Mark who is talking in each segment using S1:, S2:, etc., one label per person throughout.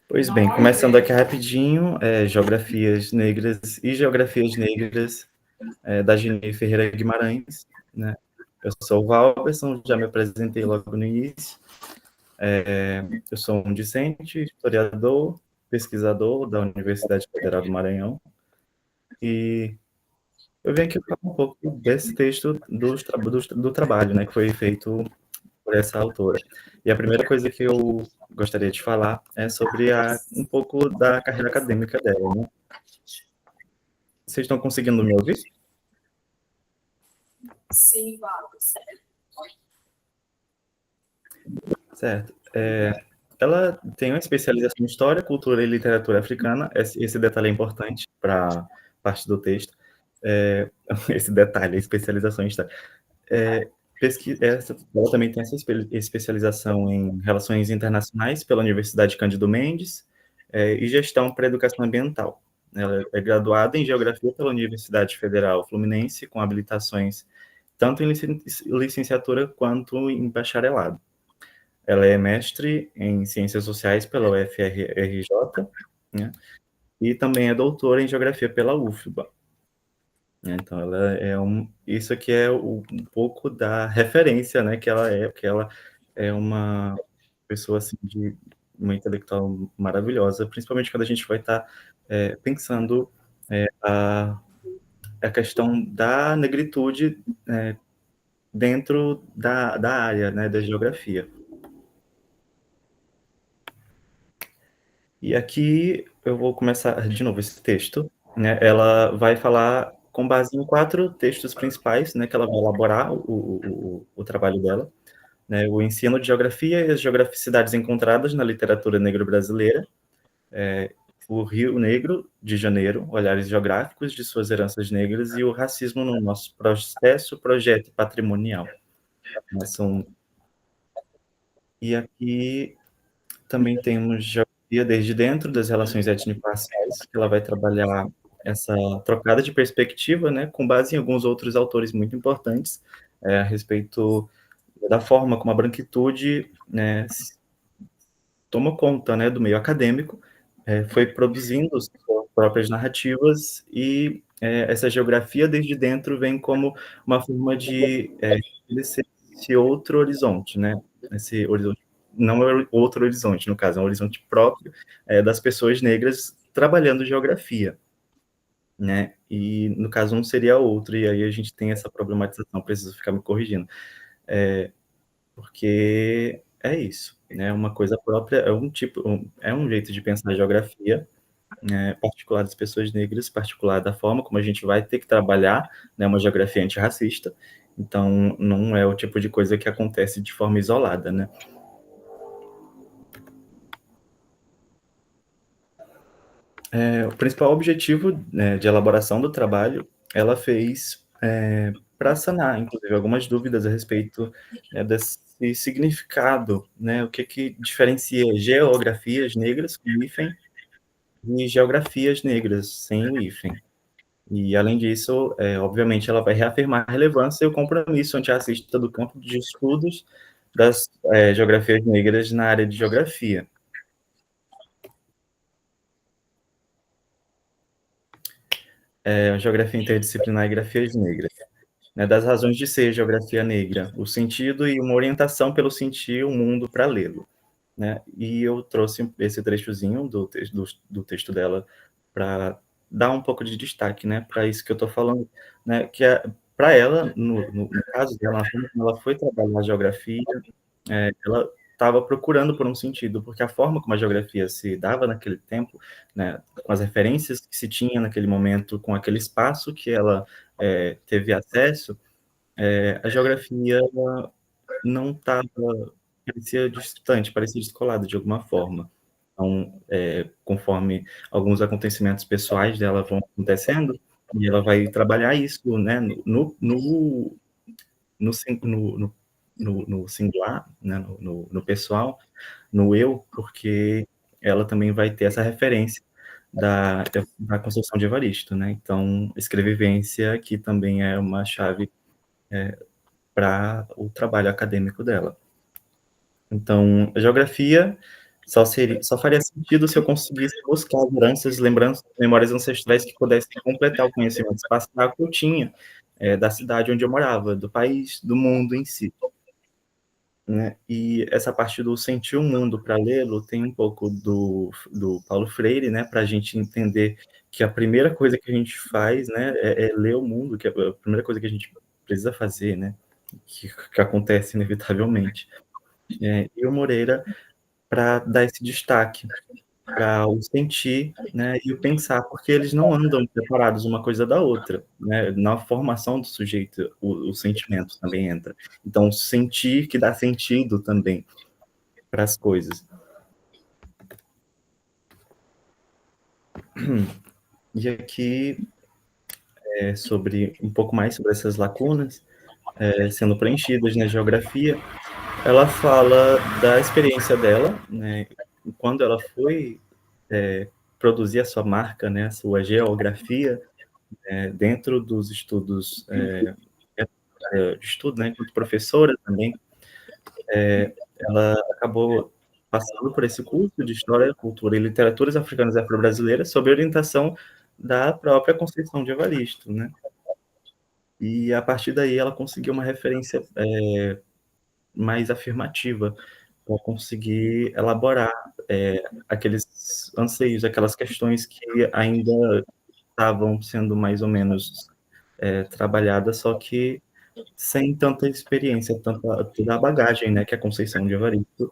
S1: Pois bem, começando aqui rapidinho, geografias negras, da Ginei Ferreira Guimarães, né? Eu sou o Valberson, já me apresentei logo no início. Eu sou um discente, historiador, pesquisador da Universidade Federal do Maranhão, e eu venho aqui falar um pouco desse texto do trabalho, né, que foi feito por essa autora. E a primeira coisa que eu gostaria de falar é sobre um pouco da carreira acadêmica dela, né? Vocês estão conseguindo me ouvir?
S2: Sim, Valdo, certo.
S1: Certo. Ela tem uma especialização em História, Cultura e Literatura Africana. Esse detalhe é importante para a parte do texto. Esse detalhe, a especialização em História. Ela também tem essa especialização em Relações Internacionais pela Universidade Cândido Mendes, e Gestão para a Educação Ambiental. Ela é graduada em Geografia pela Universidade Federal Fluminense, com habilitações tanto em licenciatura quanto em bacharelado. Ela é mestre em Ciências Sociais pela UFRJ, né? E também é doutora em Geografia pela UFBA. Então, isso aqui é um pouco da referência, né, que ela é uma pessoa, assim, de uma intelectual maravilhosa, principalmente quando a gente vai estar pensando a questão da negritude dentro da área, né, da geografia. E aqui eu vou começar de novo esse texto, né? Ela vai falar com base em 4 textos principais, né, que ela vai elaborar o trabalho dela, né? O ensino de geografia e as geograficidades encontradas na literatura negro-brasileira, o Rio Negro de Janeiro, olhares geográficos de suas heranças negras e o racismo no nosso processo, projeto patrimonial. Né? E aqui também temos geografia desde dentro das relações étnico-raciais, que ela vai trabalhar essa trocada de perspectiva, né, com base em alguns outros autores muito importantes, a respeito da forma como a branquitude, né, toma conta, né, do meio acadêmico, foi produzindo suas próprias narrativas e essa geografia desde dentro vem como uma forma de estabelecer esse outro horizonte, né, esse horizonte não é outro horizonte, no caso, é um horizonte próprio das pessoas negras trabalhando geografia, né, e no caso um seria outro, e aí a gente tem essa problematização, preciso ficar me corrigindo. Porque é isso, né, uma coisa própria, é um jeito de pensar a geografia, né, particular das pessoas negras, particular da forma como a gente vai ter que trabalhar, né, uma geografia antirracista, então não é o tipo de coisa que acontece de forma isolada, né. O principal objetivo, né, de elaboração do trabalho, ela fez para sanar, inclusive, algumas dúvidas a respeito, né, desse significado, né, o que que diferencia geografias negras com hífen e geografias negras sem o hífen. E, além disso, obviamente, ela vai reafirmar a relevância e o compromisso antirracista do campo de estudos das geografias negras na área de geografia. Geografia interdisciplinar e grafias negras. Né, das razões de ser geografia negra, o sentido e uma orientação pelo sentir o mundo para lê-lo, né? E eu trouxe esse trechozinho do texto dela para dar um pouco de destaque, né, para isso que eu estou falando, né, que é para ela, no caso dela, na forma como ela foi trabalhar a geografia, ela estava procurando por um sentido, porque a forma como a geografia se dava naquele tempo, né, com as referências que se tinha naquele momento, com aquele espaço que ela teve acesso, a geografia não estava, parecia distante, parecia descolada de alguma forma. Então, conforme alguns acontecimentos pessoais dela vão acontecendo, e ela vai trabalhar isso, né, no singular, né, no pessoal, no eu, porque ela também vai ter essa referência da construção de Evaristo, né? Então, escrevivência que também é uma chave para o trabalho acadêmico dela. Então, a geografia Só faria sentido se eu conseguisse buscar as heranças, lembranças, memórias ancestrais que pudessem completar o conhecimento espacial que eu tinha, da cidade onde eu morava, do país, do mundo em si, né. E essa parte do sentir o mundo para lê-lo tem um pouco do Paulo Freire, né, para a gente entender que a primeira coisa que a gente faz, né, é ler o mundo, que é a primeira coisa que a gente precisa fazer, né, que acontece inevitavelmente. E o Moreira para dar esse destaque para o sentir, né, e o pensar, porque eles não andam separados uma coisa da outra, né, na formação do sujeito, o sentimento também entra. Então sentir que dá sentido também para as coisas. E aqui, sobre um pouco mais sobre essas lacunas, sendo preenchidas na geografia, ela fala da experiência dela, né, quando ela foi, produzir a sua marca, né, a sua geografia, dentro dos estudos, de estudo, né, enquanto professora também, ela acabou passando por esse curso de História, Cultura e Literaturas Africanas e Afro-Brasileiras sob orientação da própria Conceição de Evaristo, né. E a partir daí ela conseguiu uma referência, mais afirmativa, para conseguir elaborar, aqueles anseios, aquelas questões que ainda estavam sendo mais ou menos, trabalhadas, só que sem tanta experiência, toda a bagagem, né, que a Conceição de Evaristo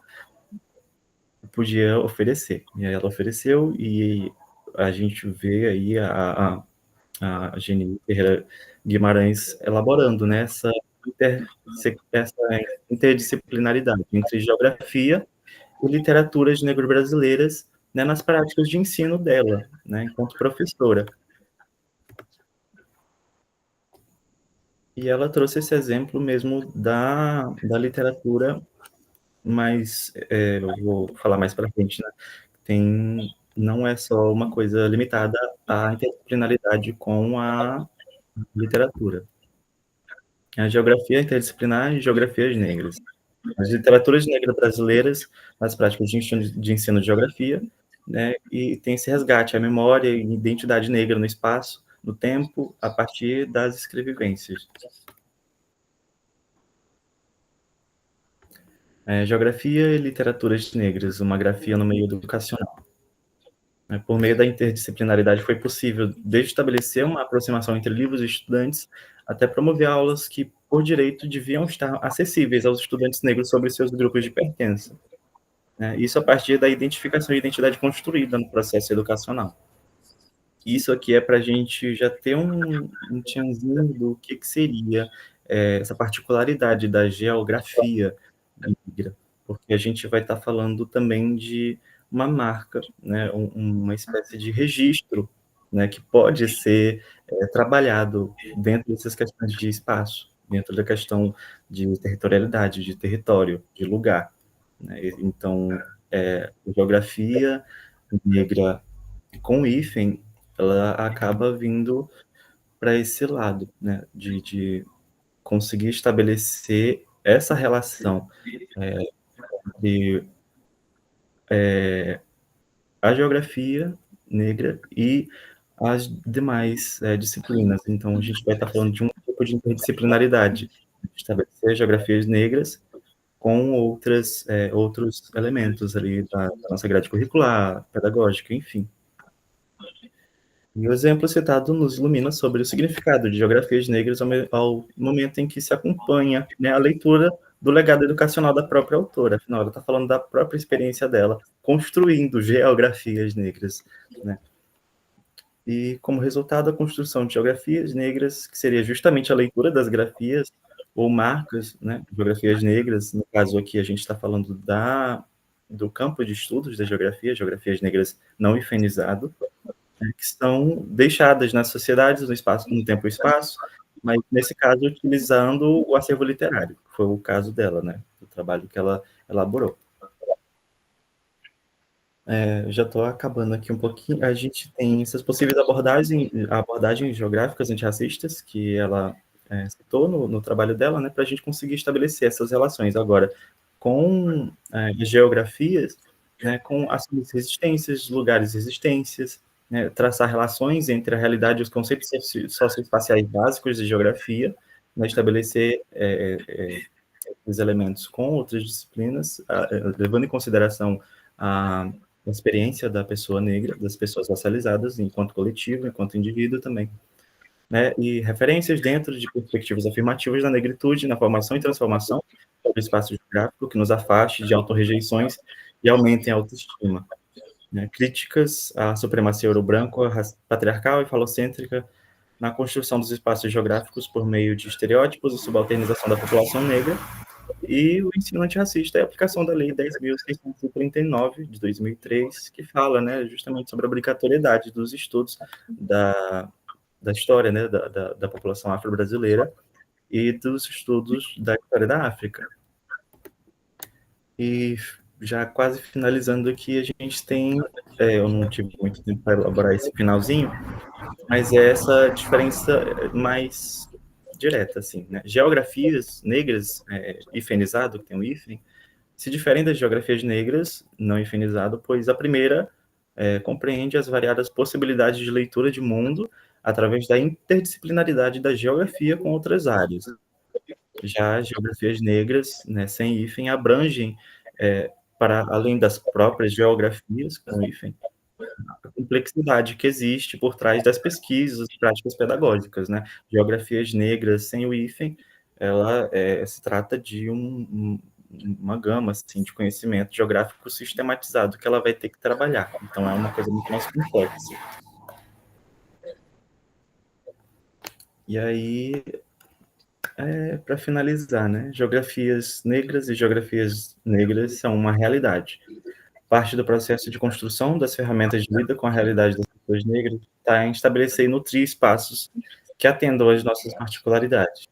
S1: podia oferecer. E aí ela ofereceu, e a gente vê aí a Geni Ferreira Guimarães elaborando, né, essa interdisciplinaridade entre geografia e literaturas negro-brasileiras, né, nas práticas de ensino dela, né, enquanto professora. E ela trouxe esse exemplo mesmo da literatura, mas, eu vou falar mais para frente, né, não é só uma coisa limitada à interdisciplinaridade com a literatura. A geografia é interdisciplinar e geografias negras. As literaturas negras brasileiras, nas práticas de ensino de geografia, né, e tem esse resgate, a memória e identidade negra no espaço, no tempo, a partir das escrevivências. Geografia e literaturas negras, uma grafia no meio educacional. Por meio da interdisciplinaridade foi possível desde estabelecer uma aproximação entre livros e estudantes, até promover aulas que, por direito, deviam estar acessíveis aos estudantes negros sobre seus grupos de pertença, né, isso a partir da identificação e identidade construída no processo educacional. Isso aqui é para a gente já ter um tchanzinho do que seria, essa particularidade da geografia negra, porque a gente vai estar falando também de uma marca, né, uma espécie de registro, né, que pode ser, trabalhado dentro dessas questões de espaço, dentro da questão de territorialidade, de território, de lugar, né. Então, geografia negra com hífen, ela acaba vindo para esse lado, né, de conseguir estabelecer essa relação, entre, a geografia negra e as demais, disciplinas. Então a gente vai estar falando de um tipo de interdisciplinaridade, estabelecer geografias negras com outros elementos ali da nossa grade curricular, pedagógica, enfim. E o exemplo citado nos ilumina sobre o significado de geografias negras ao momento em que se acompanha, né, a leitura do legado educacional da própria autora, afinal ela está falando da própria experiência dela, construindo geografias negras, né. E como resultado, a construção de geografias negras, que seria justamente a leitura das grafias ou marcas, né, geografias negras, no caso aqui a gente está falando do campo de estudos da geografia, geografias negras não hifenizado, que estão deixadas nas sociedades, no espaço, no tempo e espaço, mas nesse caso utilizando o acervo literário, que foi o caso dela, né, o trabalho que ela elaborou. Eu já estou acabando aqui um pouquinho. A gente tem essas possíveis abordagens geográficas antirracistas que ela, citou no trabalho dela, né, para a gente conseguir estabelecer essas relações. Agora, com, as geografias, né, com as suas resistências, lugares e resistências, né, traçar relações entre a realidade e os conceitos socioespaciais básicos de geografia, né, estabelecer os elementos com outras disciplinas, levando em consideração a experiência da pessoa negra, das pessoas racializadas, enquanto coletivo, enquanto indivíduo também, né, e referências dentro de perspectivas afirmativas da negritude na formação e transformação do espaço geográfico que nos afaste de autorrejeições e aumentem a autoestima, né, críticas à supremacia euro-branco, patriarcal e falocêntrica na construção dos espaços geográficos por meio de estereótipos e subalternização da população negra, e o ensino antirracista é a aplicação da Lei 10.639, de 2003, que fala, né, justamente sobre a obrigatoriedade dos estudos da história, né, da população afro-brasileira e dos estudos da história da África. E já quase finalizando aqui, a gente tem, eu não tive muito tempo para elaborar esse finalzinho, mas é essa diferença mais direta, assim, né? Geografias negras, hifenizado, que tem um hífen, se diferem das geografias negras, não hifenizado, pois a primeira compreende as variadas possibilidades de leitura de mundo através da interdisciplinaridade da geografia com outras áreas. Já as geografias negras, né, sem hífen, abrangem, para além das próprias geografias com hífen, a complexidade que existe por trás das pesquisas e práticas pedagógicas, né? Geografias negras sem o hífen, ela se trata de uma gama assim, de conhecimento geográfico sistematizado que ela vai ter que trabalhar. Então, é uma coisa muito mais complexa. E aí, para finalizar, né? Geografias negras e geografias negras são uma realidade. Parte do processo de construção das ferramentas de lida com a realidade das pessoas negras está em estabelecer e nutrir espaços que atendam às nossas particularidades.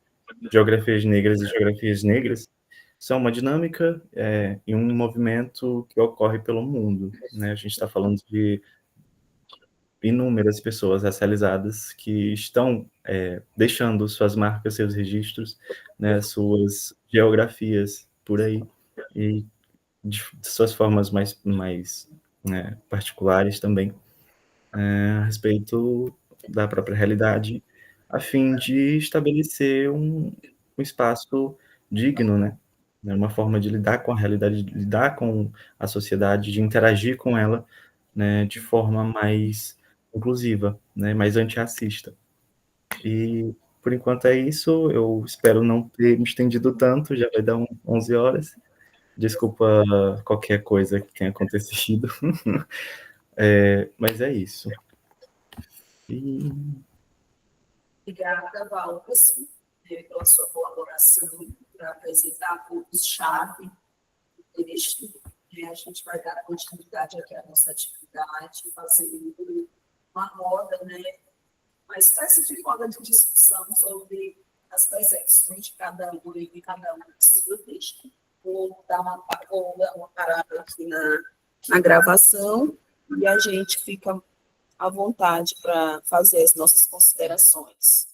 S1: Geografias negras e geografias negras são uma dinâmica e um movimento que ocorre pelo mundo, né? A gente está falando de inúmeras pessoas racializadas que estão deixando suas marcas, seus registros, né, suas geografias por aí, e de suas formas mais né, particulares também, a respeito da própria realidade, a fim de estabelecer um espaço digno, né? Uma forma de lidar com a realidade, de lidar com a sociedade, de interagir com ela, né, de forma mais inclusiva, né, mais antirracista. E, por enquanto, é isso. Eu espero não ter me estendido tanto, já vai dar 11 horas. Desculpa qualquer coisa que tenha acontecido. Mas é isso. E...
S2: Obrigada, Valdes, pela sua colaboração para apresentar pontos-chave do texto. A gente vai dar continuidade aqui à nossa atividade, fazendo uma roda, né? Uma espécie de roda de discussão sobre as percepções de cada um e cada um sobre o texto. Vou dar uma parada aqui na gravação e a gente fica à vontade para fazer as nossas considerações.